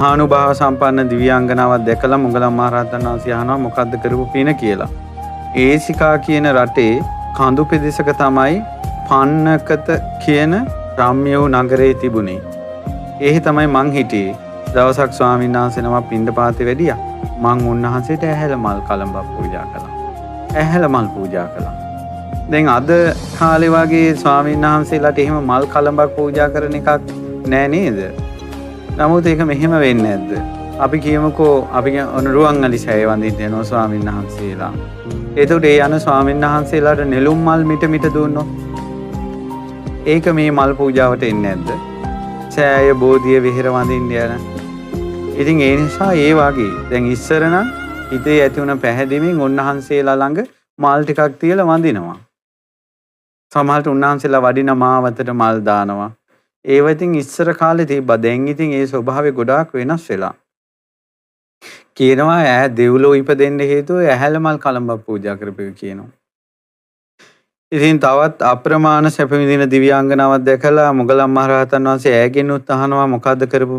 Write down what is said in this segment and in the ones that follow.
මහානුභාව සම්පන්න දිව්‍යාංගනාවක් දැකලා මොගලන් මහරහතන් වහන්සේ අහනවා මොකද්ද කරපු පින කියලා. ඒසිකා කියන රටේ කඳු පෙදෙසක තමයි පන්නකත කියන රම්‍ය වූ නගරේ තිබුණේ. ඒහි තමයි මං හිටියේ. දවසක් ස්වාමීන් වහන්සේ නමක් පිණ්ඩපාතේ වැඩියා. මං උන්වහන්සේට ඇහැල මල් කලඹක් පූජා කළා. ඇහැල මල් පූජා කළා. දැන් අද කාලේ වගේ ස්වාමීන් වහන්සේලාට එහෙම මල් කලඹක් පූජා කරන එකක් නෑ නේද? නමුත් ඒක මෙහෙම වෙන්නේ නැද්ද? අපි කියමුකෝ අපි රුවන්වැලි සෑය වඳින්න යනවා ස්වාමීන් වහන්සේලා. එතකොට ඒ යන ස්වාමීන් වහන්සේලාට නෙළුම් මල් මිට දුන්නොත් ඒක මේ මල් පූජාවට එන්නේ නැද්ද? සෑය බෝධිය විහෙර වඳින්න යන. ඉතින් ඒ නිසා ඒ වගේ දැන් ඉස්සර නම් හිතේ ඇති වුණ පැහැදීමෙන් උන්වහන්සේලා ළඟ මල් ටිකක් තියලා වඳිනවා. සමහරට උන්වහන්සේලා වඩින මාවතට මල් දානවා. ඒව ඉතින් ඉස්සර කාලේ තිබ්බා. දැන් ඉතින් ඒ ස්වභාවය ගොඩාක් වෙනස් වෙලා. කියනවා ඈ දෙව්ලෝ ඉපදෙන්න හේතුව ඇහැල මල් කලඹක් පූජා කරපෙව කියනවා. ඉතින් තවත් අප්‍රමාණ සැප විඳින දිව්‍යාංගනාවක් දැකලා මොගලන් මහරහතන් වහන්සේ ඈගෙනුත් අහනවා මොකද්ද කරපු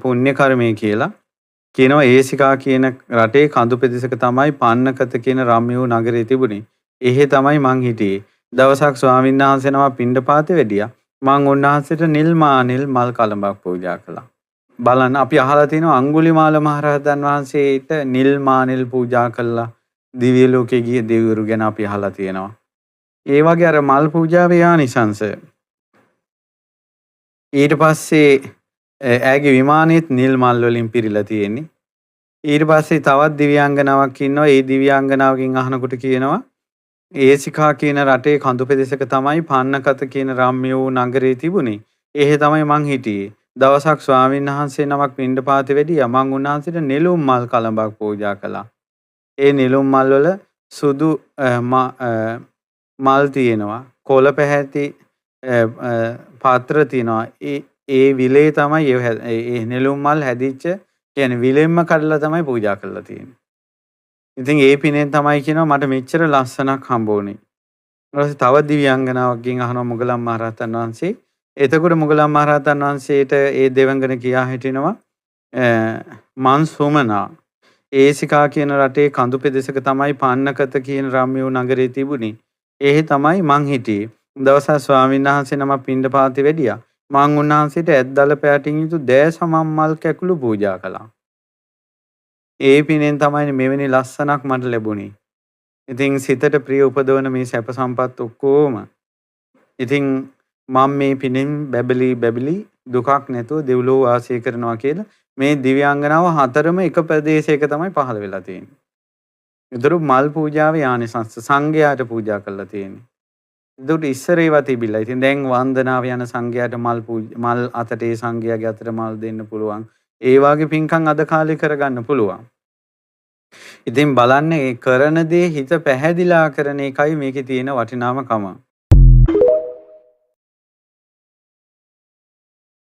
පුණ්‍ය කර්මය කියලා. කියනවා ඒසිකා කියන රටේ කඳු පෙදෙසක තමයි පන්නකත කියන රම්‍ය වූ නගරේ තිබුණේ. එහෙ තමයි මං හිටියේ. දවසක් ස්වාමීන් වහන්සේ නමක් පිණ්ඩපාතේ වැඩියා. මං උන්වහන්සේට නිල් මානෙල් මල් කලඹක් පූජා කළා. බලන්න අපි අහලා තියෙනවා අඟුලිමාල මහරහතන් වහන්සේට නිල් මානෙල් පූජා කළා. දිව්‍ය ලෝකේ ගිය දෙවිවරු ගැන අපි අහලා තියෙනවා. ඒ වගේ අර මල් පූජාවේ ආනිසංස. ඊට පස්සේ ඈගේ විමානෙත් නිල් මල් වලින් පිරීලා තියෙන්නේ. ඊට පස්සේ තවත් දිව්‍යාංගනාවක් ඉන්නවා. ඒ දිව්‍යාංගනාවකින් අහනකොට කියනවා ඒසිකා කියන රටේ කඳු පෙදෙසක තමයි පන්නකත කියන රම්‍ය වූ නගරේ තිබුණේ. එහෙ තමයි මං හිටියේ. දවසක් ස්වාමීන් වහන්සේ නමක් පිණ්ඩපාතේ වැඩියා. මං උන්වහන්සේට නෙළුම් මල් කලඹක් පූජා කළා. ඒ නෙළුම් මල් වල සුදු මල් තියෙනවා. කොළ පැහැති පාත්‍ර තියෙනවා. ඒ විලේ තමයි ඒ නෙළුම් මල් හැදිච්ච කියන්නේ විලෙන්ම කඩලා තමයි පූජා කරලා තියෙන්නේ. ඉතින් ඒ පිනෙන් තමයි කියනවා මට මෙච්චර ලස්සනක් හම්බ වුණේ. ඊට පස්සේ තව දිව්‍යාංගනාවකින් අහනවා මොගලන් මහරහතන් වහන්සේ. එතකොට මොගලන් මහරහතන් වහන්සේට ඒ දෙවඟන කියා හිටිනවා මං සුමනා ඒසිකා කියන රටේ කඳු පෙදෙසක තමයි පන්නකත කියන රම්‍ය වූ නගරේ තිබුණේ. එහෙ තමයි මං හිටියේ. දවසක් ස්වාමීන් වහන්සේ නමක් පිණ්ඩපාතේ වැඩියා. මං උන්වහන්සේට ඇද්දල පැටින් යුතු දෑ සමම් මල් කැකුළු පූජා කළා. ඒ පිනෙන් තමයි මෙවැනි ලස්සනක් මට ලැබුණේ. ඉතින් සිතට ප්‍රිය උපදවන මේ සැප සම්පත් ඔක්කොම ඉතින් මම මේ පිනෙන් බැබලි දුකක් නැතුව දෙව්ලොව වාසය කරනවා කියලා මේ දිව්‍යාංගනාව හතරම එක ප්‍රදේශයක තමයි පහළ වෙලා තියෙන්නේ. ඒතර මල් පූජාවේ ආනිසංස සංඝයාට පූජා කරලා තියෙන්නේ. ඒකට ඉස්සර ඒවා තිබිලා. ඉතින් දැන් වන්දනාව යන සංඝයාට මල් අතට ඒ සංඝයාගේ අතට මල් දෙන්න පුළුවන්. ඒ වගේ පින්කම් අද කාලේ කරගන්න පුළුවන්. ඉතින් බලන්න ඒ කරන දේ හිත පැහැදිලා කරන එකයි මේකේ තියෙන වටිනාමකම.